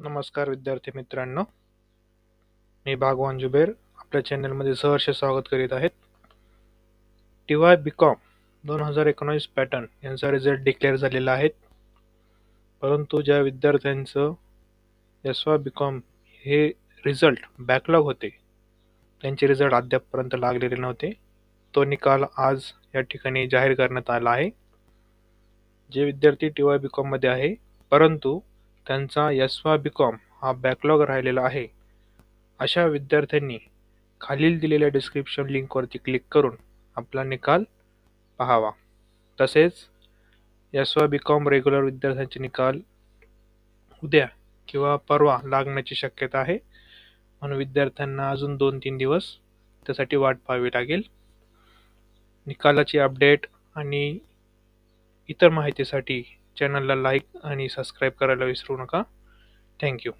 नमस्कार विद्यार्थी मित्रांनो, मी भागवान जुबेर आपल्या चॅनलमध्ये सहर्ष स्वागत करीत आहेत. TY BCom 2019 पॅटर्न यांचा रिझल्ट डिक्लेअर झालेला आहे. परंतु ज्या विद्यार्थ्यांचं SY BCom हे रिझल्ट बॅकलॉग होते, त्यांचे रिझल्ट अद्यापपर्यंत लागलेले नव्हते. तो निकाल आज या ठिकाणी जाहीर करण्यात आला आहे. जे विद्यार्थी TY BCom मध्ये आहे परंतु त्यांचा SY BCom हा बॅकलॉग राहिलेला आहे, अशा विद्यार्थ्यांनी खालील दिलेल्या डिस्क्रिप्शन लिंकवरती क्लिक करून आपला निकाल पाहावा. तसेच SY BCom रेग्युलर विद्यार्थ्यांचे निकाल उद्या किंवा परवा लागण्याची शक्यता आहे, म्हणून विद्यार्थ्यांना अजून 2-3 दिवस त्यासाठी वाट पाहावी लागेल. निकालाची अपडेट आणि इतर माहितीसाठी चॅनलला लाईक आणि सबस्क्राईब करायला विसरू नका. थँक्यू.